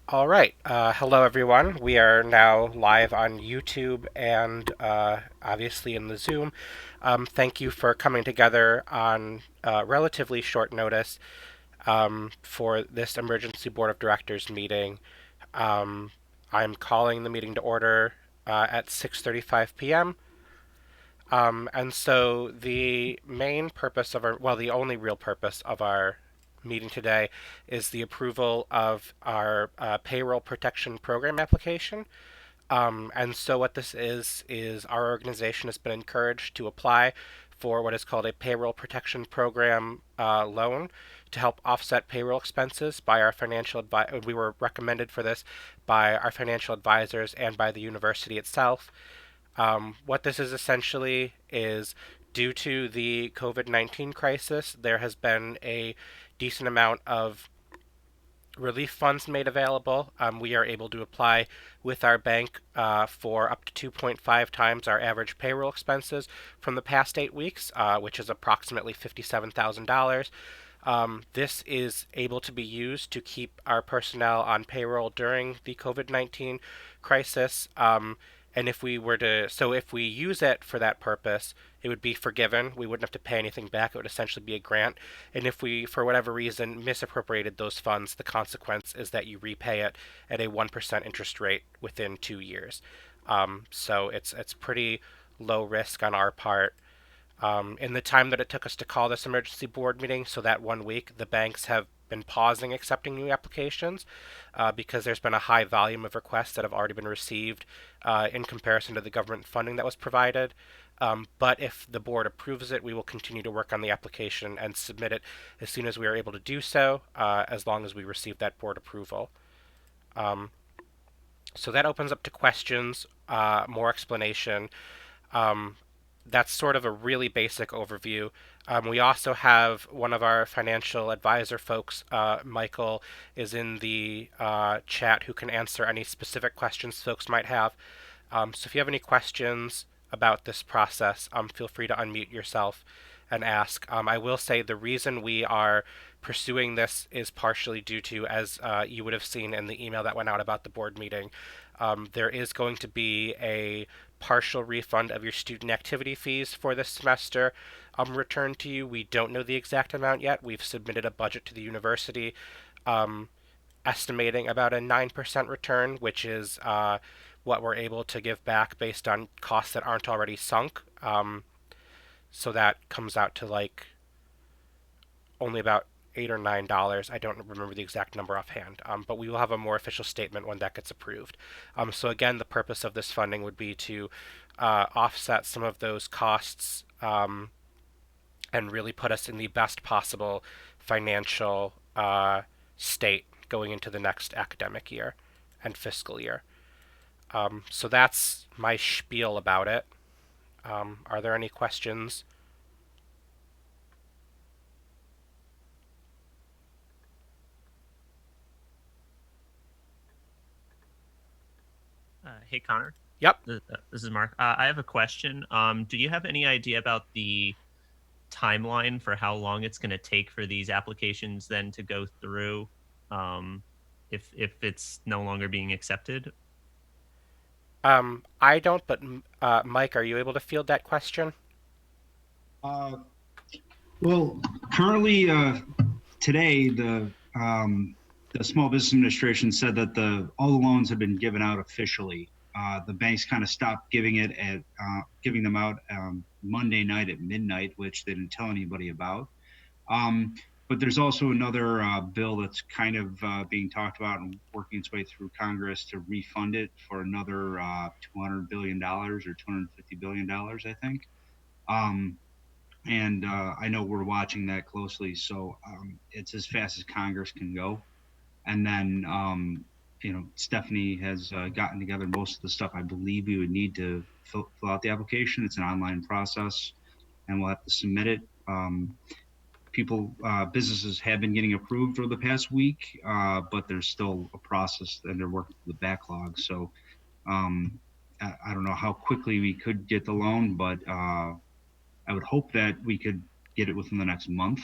All right. Hello, everyone. We are now live on YouTube and obviously in the Zoom. Thank you for coming together on relatively short notice for this emergency board of directors meeting. Um, I'm calling the meeting to order at 6:35 p.m. And so the main purpose of our, well, the only real purpose of our meeting today is the approval of our payroll protection program application. And so what this is our organization has been encouraged to apply for what is called a payroll protection program loan to help offset payroll expenses by our financial advi- we were recommended for this by our financial advisors and by the university itself. What this is essentially is due to the COVID 19 crisis, there has been a decent amount of relief funds made available. We are able to apply with our bank for up to 2.5 times our average payroll expenses from the past 8 weeks, which is approximately $57,000. This is able to be used to keep our personnel on payroll during the COVID 19 crisis. And if we use it for that purpose, it would be forgiven. We wouldn't have to pay anything back. It would essentially be a grant. And if we, for whatever reason, misappropriated those funds, the consequence is that you repay it at a 1% interest rate within 2 years. So it's pretty low risk on our part. In the time that it took us to call this emergency board meeting, so that 1 week, the banks have been pausing accepting new applications because there's been a high volume of requests that have already been received in comparison to the government funding that was provided. But if the board approves it, we will continue to work on the application and submit it as soon as we are able to do so, as long as we receive that board approval. Um, so that opens up to questions, more explanation. Um, that's sort of a really basic overview. We also have one of our financial advisor folks, Michael, is in the chat who can answer any specific questions folks might have. So if you have any questions about this process, feel free to unmute yourself and ask. I will say the reason we are pursuing this is partially due to, as you would have seen in the email that went out about the board meeting, there is going to be a partial refund of your student activity fees for this semester returned to you. We don't know the exact amount yet. We've submitted a budget to the university um, estimating about a 9% return, which is what we're able to give back based on costs that aren't already sunk. So that comes out to like only about $8 or $9. I don't remember the exact number offhand, but we will have a more official statement when that gets approved. So again, the purpose of this funding would be to offset some of those costs and really put us in the best possible financial state going into the next academic year and fiscal year. So that's my spiel about it. Are there any questions? Hey, Connor. Yep. This is Mark. I have a question. Do you have any idea about the timeline for how long it's going to take for these applications then to go through, um, if it's no longer being accepted? I don't, but Mike, are you able to field that question? Uh, well, currently, today, the Small Business Administration said that the all the loans have been given out officially. The banks kind of stopped giving them out Monday night at midnight, which they didn't tell anybody about. Um, but there's also another bill that's kind of being talked about and working its way through Congress to refund it for another $200 billion or $250 billion, I think. Um, and I know we're watching that closely. So it's as fast as Congress can go. And then, Stephanie has gotten together most of the stuff I believe we would need to fill out the application. It's an online process, and we'll have to submit it. Businesses have been getting approved over the past week, but there's still a process, and they're working through the backlog. So um, I don't know how quickly we could get the loan, but I would hope that we could get it within the next month.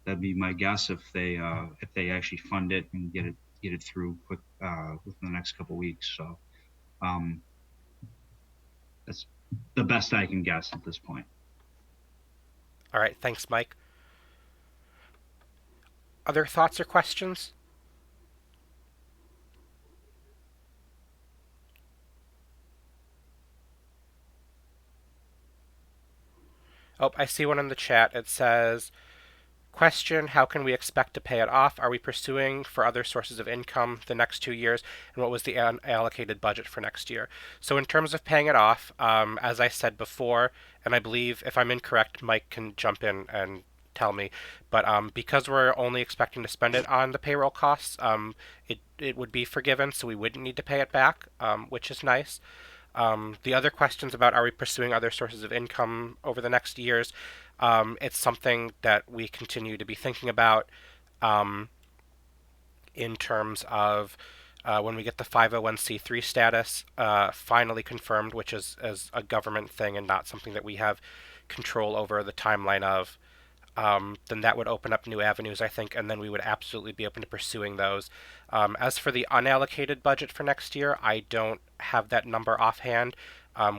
That'd be my guess if they actually fund it and get it get it through quick within the next couple weeks. So that's the best I can guess at this point. All right, thanks, Mike. Other thoughts or questions? Oh, I see one in the chat. It says, question, how can we expect to pay it off? Are we pursuing for other sources of income the next 2 years? And what was the allocated budget for next year? So in terms of paying it off, as I said before, and I believe if I'm incorrect, Mike can jump in and tell me, but because we're only expecting to spend it on the payroll costs, it would be forgiven, so we wouldn't need to pay it back, which is nice. The other questions about are we pursuing other sources of income over the next years, it's something that we continue to be thinking about um, in terms of when we get the 501c3 status finally confirmed, which is a government thing and not something that we have control over the timeline of. Then that would open up new avenues, I think, and then we would absolutely be open to pursuing those. As for the unallocated budget for next year, I don't have that number offhand.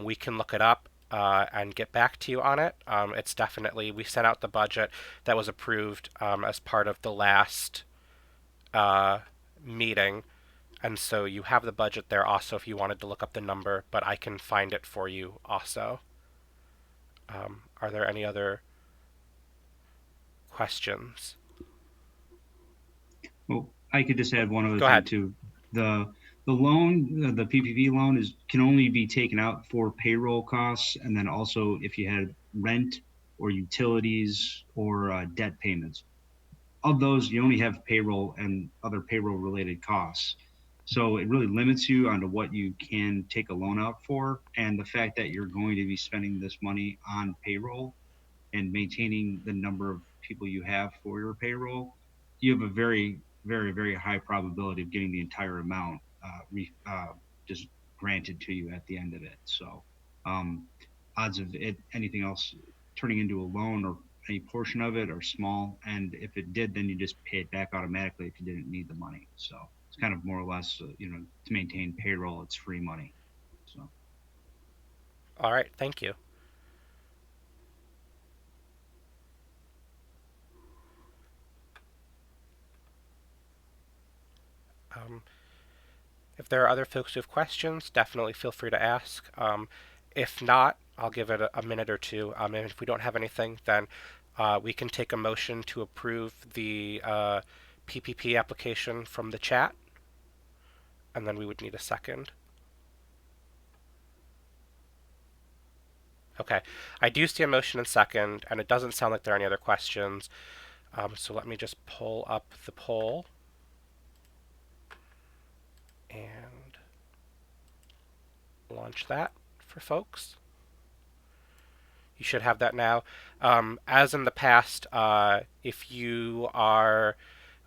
We can look it up and get back to you on it. It's definitely, we sent out the budget that was approved as part of the last meeting, and so you have the budget there also if you wanted to look up the number, but I can find it for you also. Are there any other questions? Well, I could just add one other Go thing ahead. too. The loan, the PPP loan can only be taken out for payroll costs, and then also if you had rent or utilities or debt payments. Of those, you only have payroll and other payroll related costs. So it really limits you onto what you can take a loan out for. And the fact that you're going to be spending this money on payroll and maintaining the number of people you have for your payroll, you have a very, very, very high probability of getting the entire amount just granted to you at the end of it. So odds of it anything else turning into a loan or any portion of it are small, and if it did, then you just pay it back automatically if you didn't need the money. So it's kind of more or less, to maintain payroll, it's free money. So. All right, thank you. If there are other folks who have questions, definitely feel free to ask. If not, I'll give it a minute or two. And if we don't have anything, then we can take a motion to approve the PPP application from the chat, and then we would need a second. Okay, I do see a motion and second, and it doesn't sound like there are any other questions. So let me just pull up the poll. And launch that for folks. You should have that now. As in the past, if you are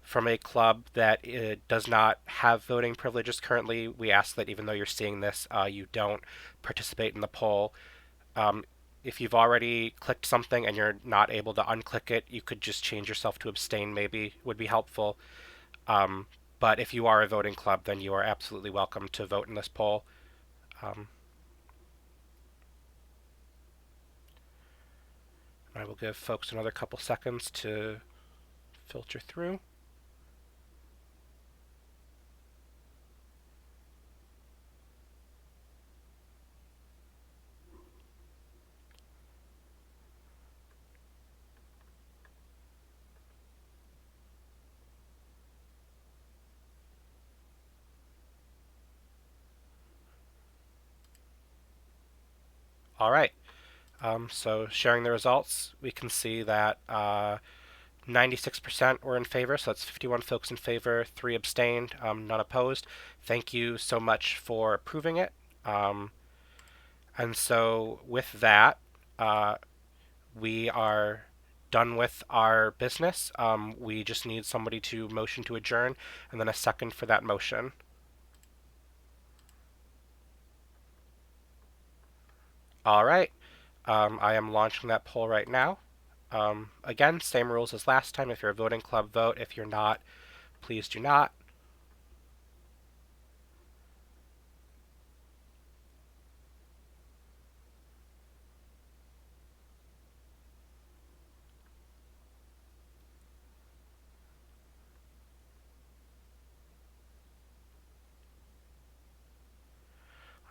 from a club that does not have voting privileges currently, we ask that even though you're seeing this, you don't participate in the poll. If you've already clicked something and you're not able to unclick it, you could just change yourself to abstain, maybe, would be helpful. But if you are a voting club, then you are absolutely welcome to vote in this poll. I will give folks another couple seconds to filter through. All right. So sharing the results, we can see that 96% were in favor, so that's 51 folks in favor, 3 abstained, none opposed. Thank you so much for approving it. And so with that, we are done with our business. We just need somebody to motion to adjourn, and then a second for that motion. All right. I am launching that poll right now. Again, same rules as last time. If you're a voting club, vote. If you're not, please do not.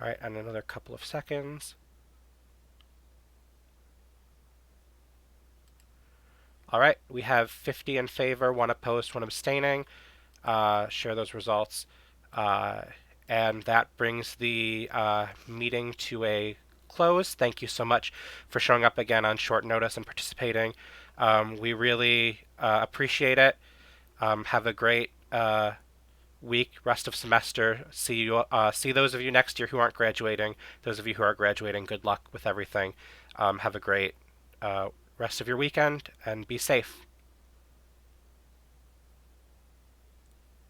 All right, and another couple of seconds. All right, we have 50 in favor, 1 opposed, 1 abstaining. Share those results. And that brings the meeting to a close. Thank you so much for showing up again on short notice and participating. We really appreciate it. Have a great week, rest of semester. See those of you next year who aren't graduating. Those of you who are graduating, good luck with everything. Have a great rest of your weekend and be safe.